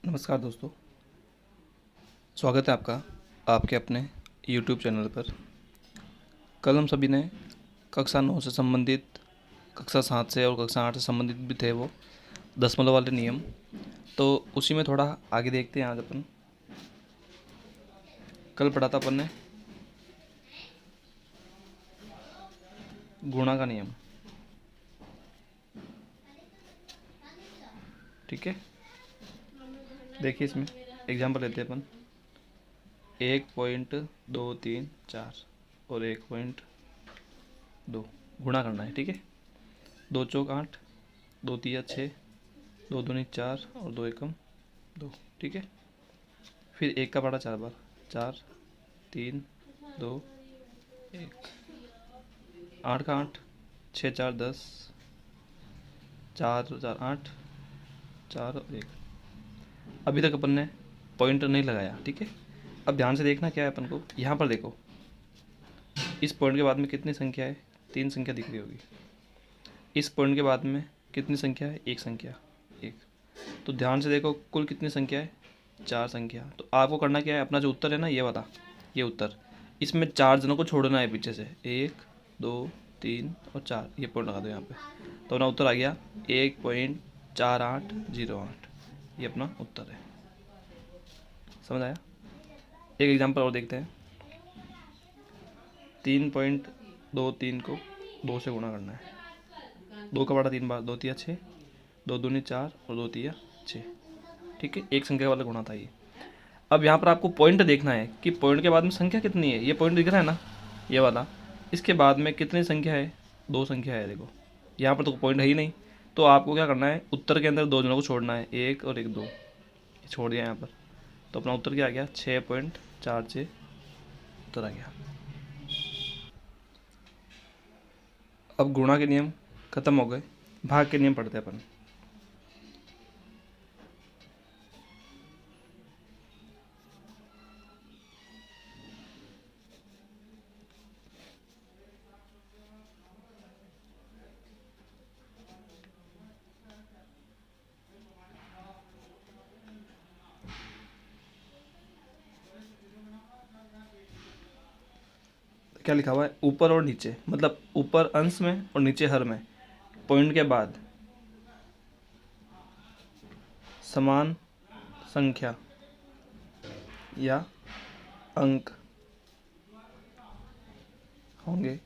नमस्कार दोस्तों, स्वागत है आपका आपके अपने YouTube चैनल पर। कल हम सभी ने कक्षा 9 से संबंधित, कक्षा 7 से और कक्षा 8 से संबंधित भी थे वो दशमलव वाले नियम, तो उसी में थोड़ा आगे देखते हैं। आज अपन कल पढ़ा था अपन ने गुणा का नियम। ठीक है, देखिए इसमें एग्जाम्पल लेते हैं अपन। 1.234 और 1.2 गुणा करना है। ठीक है, 2 चौक 8, 2 तिया 6, 2 दूनी 4 और 2 एकम 2। ठीक है, फिर 1 का पड़ा 4 बार, 4 3 2 1, 8 का 8, 6 4 10, 4 4 8, 4 और 1। अभी तक अपन ने पॉइंट नहीं लगाया। ठीक है, अब ध्यान से देखना क्या है अपन को। यहाँ पर देखो, इस पॉइंट के बाद में कितनी संख्या है? 3 संख्या दिख रही होगी। इस पॉइंट के बाद में कितनी संख्या है? 1 संख्या, 1। तो ध्यान से देखो, कुल कितनी संख्या है? 4 संख्या। तो आपको करना क्या है, अपना जो उत्तर है ना, ये वाला, ये उत्तर, इसमें 4 जनों को छोड़ना है पीछे से। 1 2 3 और 4, ये पॉइंट लगा दो यहाँ पे। तो अपना उत्तर आ गया 1.4808। ये अपना उत्तर है। समझ आया? एक एग्जांपल और देखते हैं। 3.23 को 2 से गुणा करना है। 2 का बड़ा 3 बार, 2 तिया 6, 2 दूनी 4 और 2 तिया 6। ठीक है, एक संख्या वाला गुणा था ये। अब यहाँ पर आपको पॉइंट देखना है कि पॉइंट के बाद में संख्या कितनी है। ये पॉइंट दिख रहा है ना, ये वाला, इसके बाद में कितनी संख्या है? 2 संख्या है। देखो यहाँ पर तो पॉइंट है ही नहीं, तो आपको क्या करना है, उत्तर के अंदर 2 जनों को छोड़ना है, 1 और 1 2, छोड़ दिया यहाँ पर। तो अपना उत्तर क्या आ गया? 6.46 उत्तर आ गया। अब गुणा के नियम खत्म हो गए, भाग के नियम पढ़ते हैं अपन। क्या लिखा हुआ है? ऊपर और नीचे, मतलब ऊपर अंश में और नीचे हर में, पॉइंट के बाद समान संख्या या अंक होंगे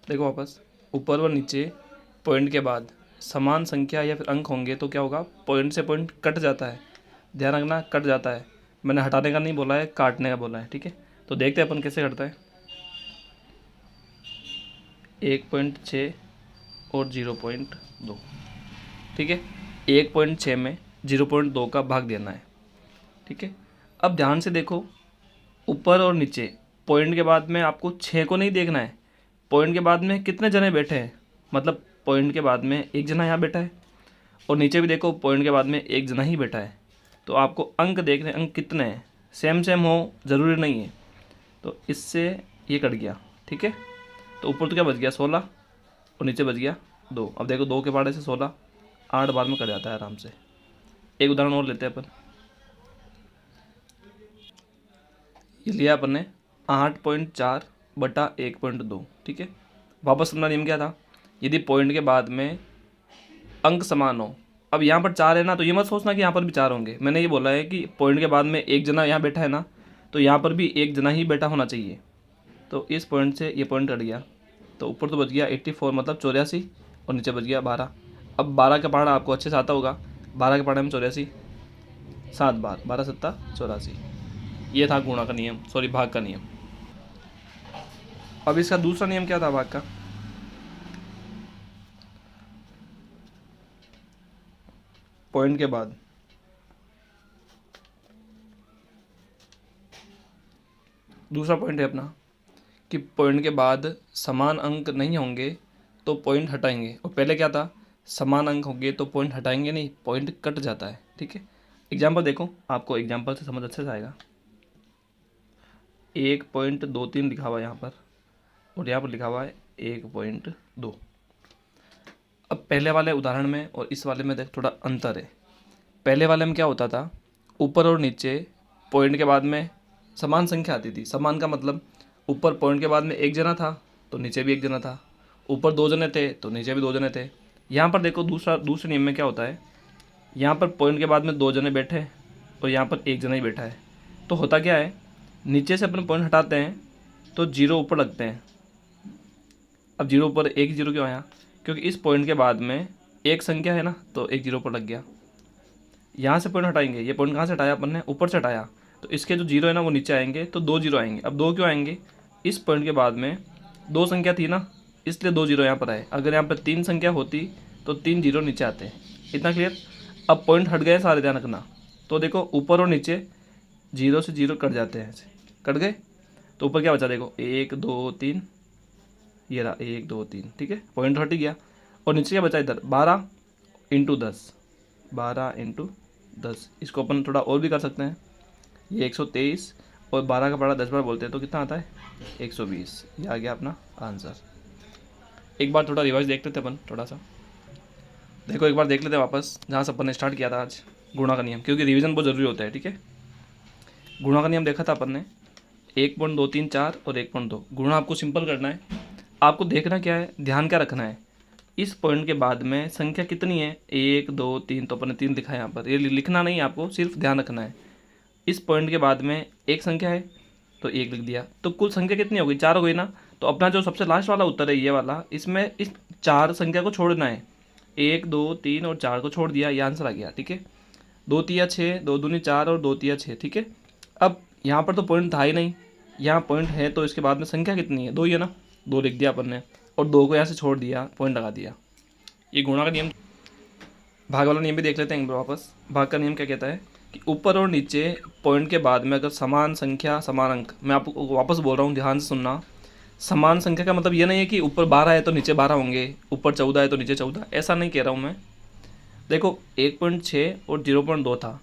देखो वापस, ऊपर और नीचे पॉइंट के बाद समान संख्या या फिर अंक होंगे तो क्या होगा? पॉइंट से पॉइंट कट जाता है। ध्यान रखना, कट जाता है। मैंने हटाने का नहीं बोला है, काटने का बोला है। ठीक है, तो देखते हैं अपन कैसे कटता है। 1.6 और 0.2। ठीक है, 1.6 में 0.2 का भाग देना है। ठीक है, अब ध्यान से देखो, ऊपर और नीचे पॉइंट के बाद में आपको 6 को नहीं देखना है। पॉइंट के बाद में कितने जने बैठे हैं, मतलब पॉइंट के बाद में एक जना यहाँ बैठा है, और नीचे भी देखो पॉइंट के बाद में एक जना ही बैठा है। तो आपको अंक देखने, अंक कितने हैं, सेम सेम हो ज़रूरी नहीं है। तो इससे ये कट गया। ठीक है, तो ऊपर तो क्या बच गया? 16 और नीचे बच गया 2। अब देखो 2 के पाड़े से 16 8 बार में कट जाता है आराम से। एक उदाहरण और लेते हैं अपन। ये लिया अपन ने 8.4 बटा 1.2। ठीक है, वापस अपना नियम क्या था? यदि पॉइंट के बाद में अंक समान हो। अब यहाँ पर 4 है ना, तो ये मत सोचना कि यहाँ पर भी 4 होंगे। मैंने ये बोला है कि पॉइंट के बाद में एक जना यहाँ बैठा है ना, तो यहाँ पर भी एक जना ही बैठा होना चाहिए। तो इस पॉइंट से ये पॉइंट कट गया, तो ऊपर तो बच गया 84 मतलब 84, और नीचे बच गया 12। अब 12 का पहाड़ा आपको अच्छे से आता होगा। 12 के पहाड़े में 84, 7 बार, 12 सत्ता 84। ये था गुणा का नियम, सॉरी भाग का नियम। अब इसका दूसरा नियम क्या था भाग का? पॉइंट के बाद दूसरा पॉइंट है अपना कि पॉइंट के बाद समान अंक नहीं होंगे तो पॉइंट हटाएंगे। और पहले क्या था? समान अंक होंगे तो पॉइंट हटाएंगे नहीं, पॉइंट कट जाता है। ठीक है, एग्जाम्पल देखो, आपको एग्जाम्पल से समझ अच्छे से आएगा। 1.23 लिखा हुआ है यहाँ पर, और यहाँ पर लिखा हुआ है 1.2। अब पहले वाले उदाहरण में और इस वाले में देख थोड़ा अंतर है। पहले वाले में क्या होता था, ऊपर और नीचे पॉइंट के बाद में समान संख्या आती थी। समान का मतलब ऊपर पॉइंट के बाद में एक जना था तो नीचे भी एक जना था, ऊपर दो जने थे तो नीचे भी दो जने थे। यहाँ पर देखो दूसरे नियम में क्या होता है, यहाँ पर पॉइंट के बाद में दो जने बैठे और यहाँ पर एक जना ही बैठा है। तो होता क्या है, नीचे से अपने पॉइंट हटाते हैं तो जीरो ऊपर लगते हैं। अब जीरो ऊपर एक जीरो क्यों आया, क्योंकि इस पॉइंट के बाद में एक संख्या है ना, तो एक जीरो पर लग गया। यहाँ से पॉइंट हटाएंगे, ये पॉइंट कहाँ से हटाया अपन ने, ऊपर से हटाया, तो इसके जो जीरो है ना वो नीचे आएंगे तो दो जीरो आएंगे। अब दो क्यों आएंगे, इस पॉइंट के बाद में दो संख्या थी ना, इसलिए दो जीरो यहाँ पर आए। अगर यहाँ पर तीन संख्या होती तो तीन जीरो नीचे आते हैं। इतना क्लियर। अब पॉइंट हट गए सारे, ध्यान रखना। तो देखो ऊपर और नीचे जीरो से जीरो कट जाते हैं, ऐसे कट गए तो ऊपर क्या बचा, देखो एक दो तीन, ये रहा एक दो तीन, ठीक है, पॉइंट हट गया। और नीचे क्या बचा इधर, 12 इंटू 10, 12 इंटू 10। इसको अपन थोड़ा और भी कर सकते हैं, ये 123 और 12 का बड़ा 10 बार बोलते हैं तो कितना आता है 120। ये आ गया अपना आंसर। एक बार थोड़ा रिवाइज देख लेते अपन थोड़ा सा, देखो एक बार देख लेते हैं वापस जहाँ से अपन ने स्टार्ट किया था आज, गुणा का नियम, क्योंकि रिवीजन बहुत ज़रूरी होता है, ठीक है। गुणा का नियम देखा था अपन ने, 1.234 और 1.2। गुणा आपको सिंपल करना है, आपको देखना क्या है, ध्यान क्या रखना है, इस पॉइंट के बाद में संख्या कितनी है, 1 2 3, तो अपन ने 3 लिखा है यहाँ पर, ये लिखना नहीं आपको, सिर्फ ध्यान रखना है। इस पॉइंट के बाद में एक संख्या है तो एक लिख दिया, तो कुल संख्या कितनी हो गई, 4 हो गई ना। तो अपना जो सबसे लास्ट वाला उत्तर है ये वाला, इसमें इस 4 संख्या को छोड़ना है, 1 2 3 और 4 को छोड़ दिया, ये आंसर आ गया, ठीक है। 2 तिया 6, 2 दूनी 4 और 2 तिया 6, ठीक है। अब यहाँ पर तो पॉइंट था ही नहीं, यहाँ पॉइंट है तो इसके बाद में संख्या कितनी है, 2 ही है ना, 2 लिख दिया अपन ने, और 2 को यहाँ से छोड़ दिया, पॉइंट लगा दिया। ये गुणा का नियम। भाग वाला नियम भी देख लेते हैं एक बार वापस। भाग का नियम क्या कहता है कि ऊपर और नीचे पॉइंट के बाद में अगर समान संख्या समान अंक, मैं आपको वापस बोल रहा हूँ, ध्यान से सुनना। समान संख्या का मतलब ये नहीं है कि ऊपर 12 है तो नीचे 12 होंगे, ऊपर 14 है तो नीचे 14, ऐसा नहीं कह रहा हूँ मैं। देखो 1.6 और 0.2 था,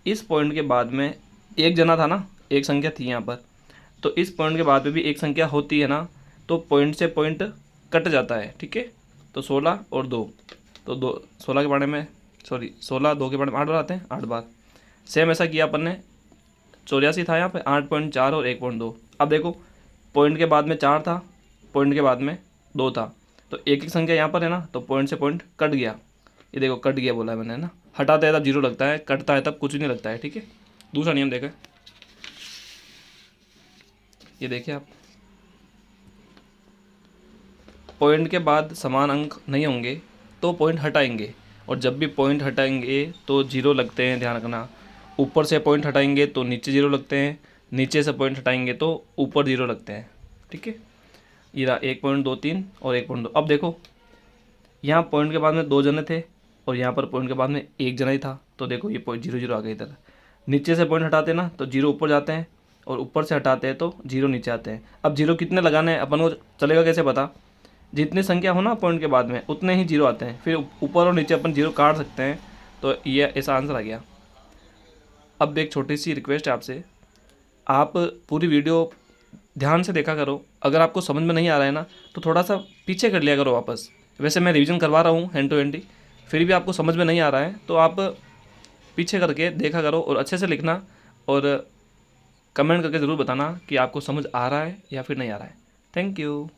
इस पॉइंट के बाद में एक जना था ना, एक संख्या थी यहाँ पर, तो इस पॉइंट के बाद में भी एक संख्या होती है ना, तो पॉइंट से पॉइंट कट जाता है, ठीक है। तो 16 और 2, तो 2 16 के बारे में, सॉरी 16 2 के बारे में 8 बार आते हैं, 8 बार। सेम ऐसा किया अपन ने, 84 था यहाँ पे, 8.4 और 1.2। अब देखो पॉइंट के बाद में 4 था, पॉइंट के बाद में 2 था, तो एक एक संख्या यहाँ पर है ना, तो पॉइंट से पॉइंट कट गया। ये देखो कट गया बोला है मैंने, है ना। हटाते हैं तब जीरो लगता है, कटता है तब कुछ नहीं लगता है, ठीक है। दूसरा नियम देखें, ये देखिए आप, पॉइंट के बाद समान अंक नहीं होंगे तो पॉइंट हटाएंगे, और जब भी पॉइंट हटाएंगे तो जीरो लगते हैं, ध्यान रखना। ऊपर से पॉइंट हटाएंगे तो नीचे जीरो लगते हैं, नीचे से पॉइंट हटाएंगे तो ऊपर जीरो लगते हैं, ठीक है। ये रहा 1.23 और 1.2। अब देखो यहाँ पॉइंट के बाद में 2 जने थे और यहाँ पर पॉइंट के बाद में एक जना ही था, तो देखो ये पॉइंट 0 0 आ गया इधर। नीचे से पॉइंट हटाते हैं ना तो जीरो ऊपर जाते हैं, और ऊपर से हटाते हैं तो जीरो नीचे आते हैं। अब जीरो कितने लगाने हैं अपन को चलेगा कैसे पता, जितनी संख्या हो ना पॉइंट के बाद में उतने ही जीरो आते हैं, फिर ऊपर और नीचे अपन जीरो काट सकते हैं। तो ये ऐसा आंसर आ गया। अब एक छोटी सी रिक्वेस्ट है आपसे, आप पूरी वीडियो ध्यान से देखा करो। अगर आपको समझ में नहीं आ रहा है ना तो थोड़ा सा पीछे कर लिया करो वापस। वैसे मैं रिवीजन करवा रहा हूँ हैंड टू हैंड ही, फिर भी आपको समझ में नहीं आ रहा है तो आप पीछे करके देखा करो और अच्छे से लिखना, और कमेंट करके ज़रूर बताना कि आपको समझ आ रहा है या फिर नहीं आ रहा है। Thank you.